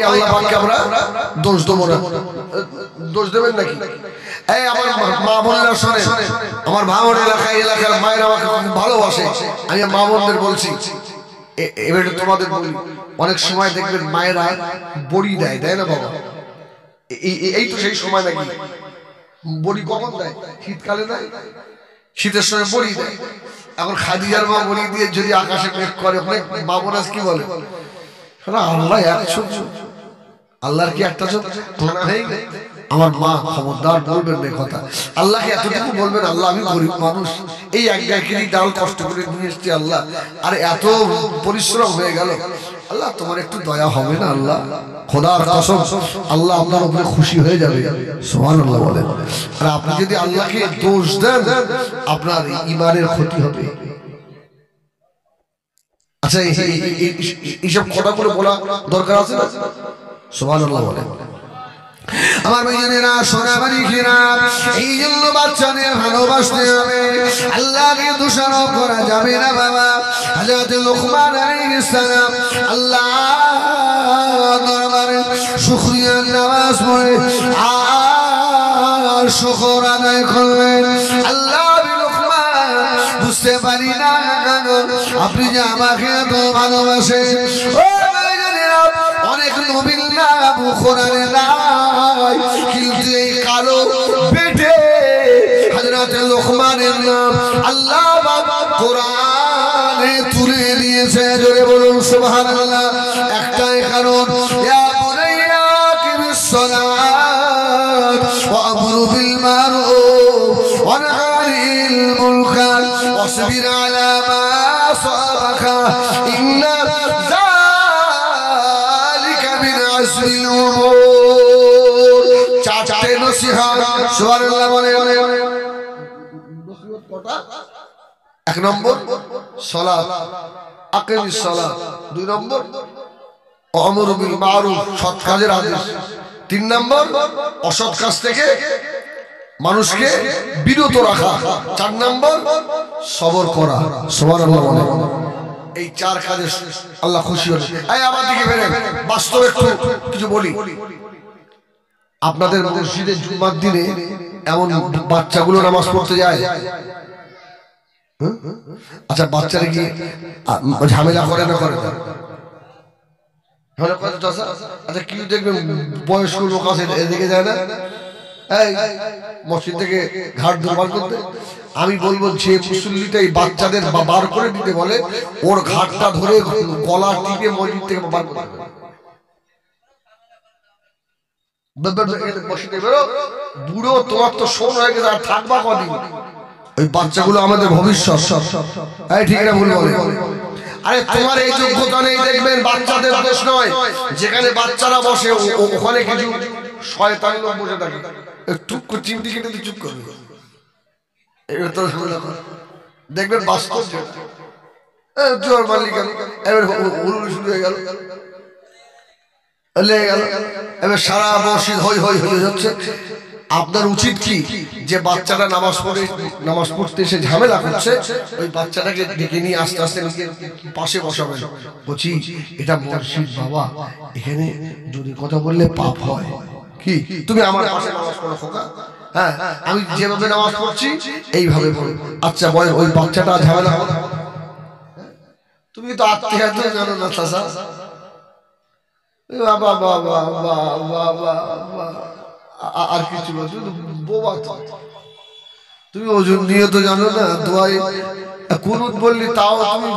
আল্লাহ পাককে আমরা দোষ দেবো না। দোষ দেবেন নাকি? এই আমার মা বোনেরা শোনেন, আমার মা বোন এলাকার মায়েরা আমাকে খুব ভালোবাসে। আমি মা বোনদের বলছি, এবারে তোমাদের বলি, অনেক সময় দেখবেন মায়েরা বড়ি দেয়, দেয় না বাবা? এই তো সেই সময় নাকি বড়ি কখন দেয়? শীতকালে দেয়, শীতের সময় বড়ি দেয়। এখন খাদিজার মা বড়ি দিয়ে যদি আকাশে মেঘ করে, অনেক মা বোন কি বলে, আল্লাহ এক চোখ, আল্লাহর কি একটা চোখ? আমার মা খবরদার বলবেন না কথা। আল্লাহকে এতটুকু বলবেন, আল্লাহ আমি গরিব মানুষ, এই এক কেজি ডাল কষ্ট করে নিয়ে এসছি আল্লাহ, আর এত পরিশ্রম হয়ে গেল, আল্লাহ তোমার একটু দয়া হবে না আল্লাহ? খোদার কসম আল্লাহ আপনার উপরে খুশি হয়ে যাবে। সুবহানাল্লাহ বলেন। আর আপনি যদি আল্লাহকে দোষ দেন, আপনার ঈমানের ক্ষতি হবে। আচ্ছা, এইসব কথাগুলো বলা দরকার আছে না? সুবহানাল্লাহ বলেন। আমার ভাইজানেরা, সোনাবাড়ি ঘেরা, এই জন্য বাচ্চাদের ভালোবাসতে হবে, আল্লাহকে দোষারোপ করা যাবে না বাবা। হযরত লুকমান আলাইহিস সালাম আল্লাহ দরবারে শুকরিয়ার নামাজ পড়ে আর শুকর আদায় করলেন। আল্লাহ লুকমান, বুঝতে পারি না আপনি যে আমাকে এত ভালোবাসেন। অনেক নবীর নাম কোরআনে নাই, কিন্তু এই কালো পেটে হযরত লুকমানের নাম আল্লাহ কোরআনে তুলে দিয়েছে। জোরে বলুন সুবহানাল্লাহ। একটাই কারণ, ইয়া বুনাইয়া কিমিস সালাত ওয়া আমরু বিল মারুফ ওয়া নাহি আনিল মুনকার ওয়াসবির আলা মা সাবাকা ইন্না চারটে নসিহত। সুবহানাল্লাহ বলেন। এক নম্বর সালাত, আকিমিস সালাত। দুই নম্বর আমরু বিল মারুফ, সৎ কাজের আদেশ। তিন নম্বর অসৎ কাজ থেকে মানুষকে বিরত রাখা। চার নম্বর সবর করা। সুবহানাল্লাহ বলেন। এই চার কাজে আল্লাহ খুশি হন। এই আমার দিকে ফেরেন, বাস্তবে একটু কিছু বলি। আপনাদের মসজিদে জুমার দিনে এমন বাচ্চাগুলো নামাজ পড়তে যায়, আচ্ছা বাচ্চারা কি ঝামেলা করে না? করে না? আচ্ছা কি দেখবেন বয়স্ক লোক আছে, এদিকে যায় না, এই মসজিদ থেকে ঘাট দুর্বার করতে। আমি বলবো যে মুসল্লিটাই বাচ্চাদের বার করে দিতে বলে, ওর ঘাটটা ধরে গলা টিপে মসজিদ থেকে বার করে দেবে। বুড়ো তোমার তো শোন হয়ে গেছে, আর থাকবা কদিন? ওই বাচ্চাগুলো আমাদের ভবিষ্যৎ। ঠিক না ভুল বলে? আরে তোমার এই যোগ্যতা নেই, দেখবেন বাচ্চাদের দোষ নয়, যেখানে বাচ্চারা বসে ওখানে কিছু শয়তান লোক বসে থাকে, টুক করে চিমটি কেটে দিয়ে চুপ করবে। দেখবেন বাস্তব জোর মালিক এবার শুরু হয়ে গেল, এবার সারা মসজিদ হই হই হই হচ্ছে। আপনার উচিত কি, যে বাচ্চাটা নামাজ পড়তে এসে ঝামেলা করছে, ওই বাচ্চাটাকে ডেকে নিয়ে আস্তে আস্তে পাশে বসাবেন। বলছি এটা মসজিদ বাবা, এখানে যদি কথা বললে পাপ হয়, কি তুমি আমার পাশে নামাজ পড়ো খোকা? হ্যাঁ, আমি যেভাবে নামাজ পড়ছি এইভাবে পড়ো। আচ্ছা বল, ওই বাচ্চাটা ঝামেলা হবে? তুমি তো আত্মীয় জানো না চাচা, বাবা বাবা বাবা আর কিছু বোবা, তুমি ওজন নিয়ে তো জানো না, দোয়াই কুনুত বললি তাও তুমি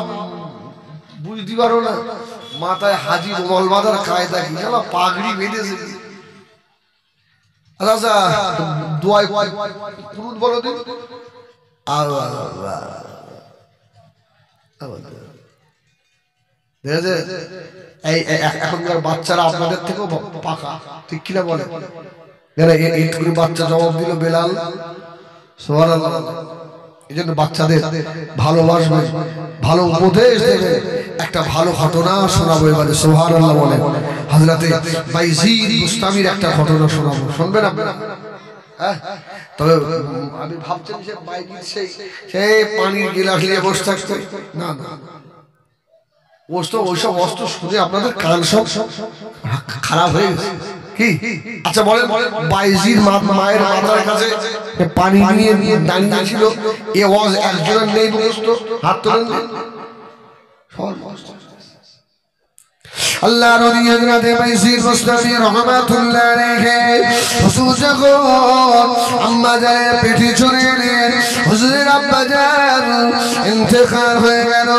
বুঝতে পারো না। মাথায় হাজি রুমাল বাঁধার কায়দা কি জানো? পাগড়ি বেঁধেছে। আচ্ছা দোয়াই কুনুত বলো তুমি। এখনকার বাচ্চারা আপনাদের থেকেও পাকা, ঠিক কিনা বলে? এইটুকু বাচ্চা জবাব দিল বেলাল। সুবহানাল্লাহ। এই জন্য বাচ্চাদের ভালোবাসবে, ভালো উপদেশ দেবে। একটা ভালো ঘটনা শোনাবো এবারে। সুবহানাল্লাহ বলে। হযরতে বাইজিদ বুস্তামির একটা ঘটনা শোনাবো, শুনবেন আপনারা? হ্যাঁ, তবে আমি ভাবছেন যে বাইজিদ সেই পানির গিলাস নিয়ে বসে থাকতো, না না, ওইসব অস্ত্র শুনে আপনাদের কান সব খারাপ হয়ে গেছে কি? আচ্ছা বলেন, বাইজির মায়ের মাথার কাছে পানি নিয়ে দাঁড়িয়ে ছিল, এ ওয়াজ একজনের নেই মুখস্থ, হাত তোলেন। আল্লাহ নবী হযরত বাইজির মুস্তাফি রাহমাতুল্লাহ আলাইহি হুজুর যখন আম্মা জানের পিঠে চড়ে এলেন, হুজুরের আব্বা জান ইন্তেকাল হয়ে গেল।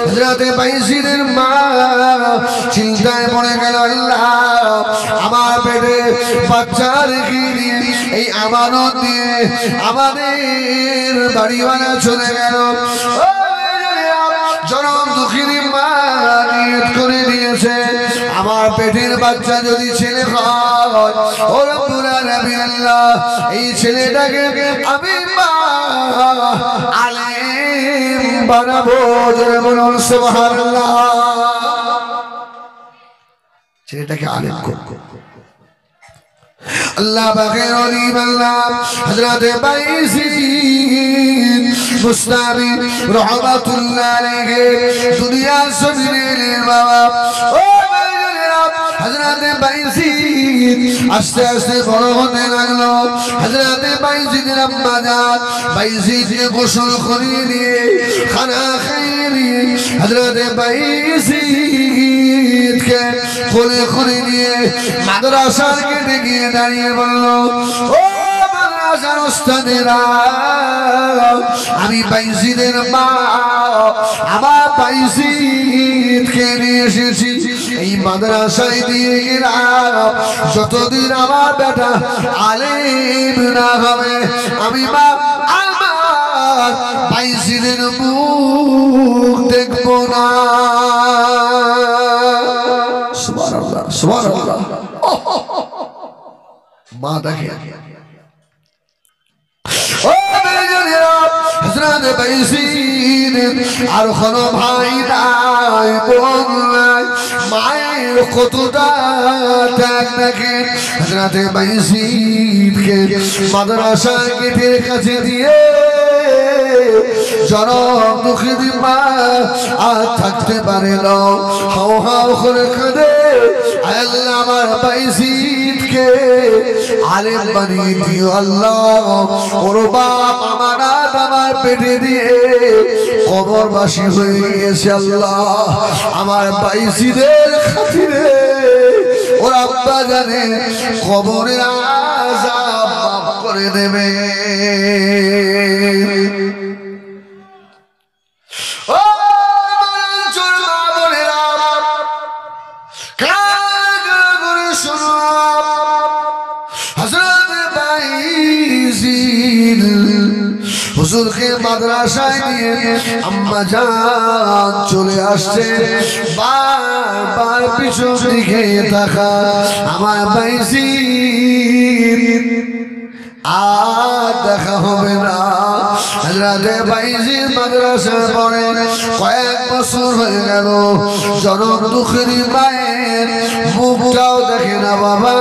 হযরত বাইজির মা চিন্তায় পড়ে গেল, আল্লাহ আমার পেটে বাচ্চা রেখে দিয়ে এই আমানত দিয়ে আমাদের বাড়িওয়ালা চলে গেল। জনম দুঃখিনী মা নিয়ত করে দিয়েছে, আমার পেটের বাচ্চা যদি ছেলে হয়, ও রব্বুল আলামিন আল্লাহ এই ছেলেটাকে আমি আলেম বানাবো। জোরে বলুন সুবহানাল্লাহ। ছেলেটাকে আলেম করব। আল্লাহ পাকের ওলি বান্দা হযরত বাইজিদ মুস্তাফি রাহমাতুল্লাহ আলাইহি দুনিয়া জমিনের বাবা। ও হযরত বাইজিদ আস্তে আস্তে বড় হতে লাগলো। হযরত বাইজিদের আম্মা জান বাইজিদকে গোসল করিয়ে দিয়ে খানা খাইয়ে দিয়ে হযরত বাইজিদকে কোলে করে নিয়ে মাদ্রাসার গেটে গিয়ে দাঁড়িয়ে বলল, ও মাদ্রাসার ওস্তাদেরা, আমি বাইজিদের মা আমার বাইজিদকে নিয়ে এসেছি এই মাদ্রাসায় দিয়ে গেলাম। যতদিন আমার বেটা আলেম না হবে আমি মা আমার বাইজিদের মুখ দেখবো না। সুবহানাল্লাহ সুবহানাল্লাহ। মা দেখে হযরত বাইজিদ আর কোনো ভাই নাই, বোন নাই, মায়ের কতটা ত্যাগ দেখেন। হযরত বাইজিদকে মাদ্রাসার গেটের কাছে দিয়ে জনম দুঃখিনী মা আর থাকতে পারে না, হাও হাও করে কাঁদে, আল্লাহ আমার বাইজিদকে আলেম বানিয়ে দিও আল্লাহ। ওর বাপ আমার পেটে দিয়ে কবরবাসী হয়ে গেছে আল্লাহ, আমার বাইজিদের খাতিরে ওর আব্বা জানে কবরের আযাব মাফ করে দেবে। হুজুরকে মাদ্রাসায় নিয়ে আম্মা জান চলে আসছে, বারবার পিছন দিকে তাকা, আমার বাইজিদ আর দেখা হবে না। হযরত বাইজিদ মাদ্রাসায় পড়ে কয়েক বছর হয়ে গেল, জনম দুঃখিনী মায়ের মুখটাও দেখে না বাবা।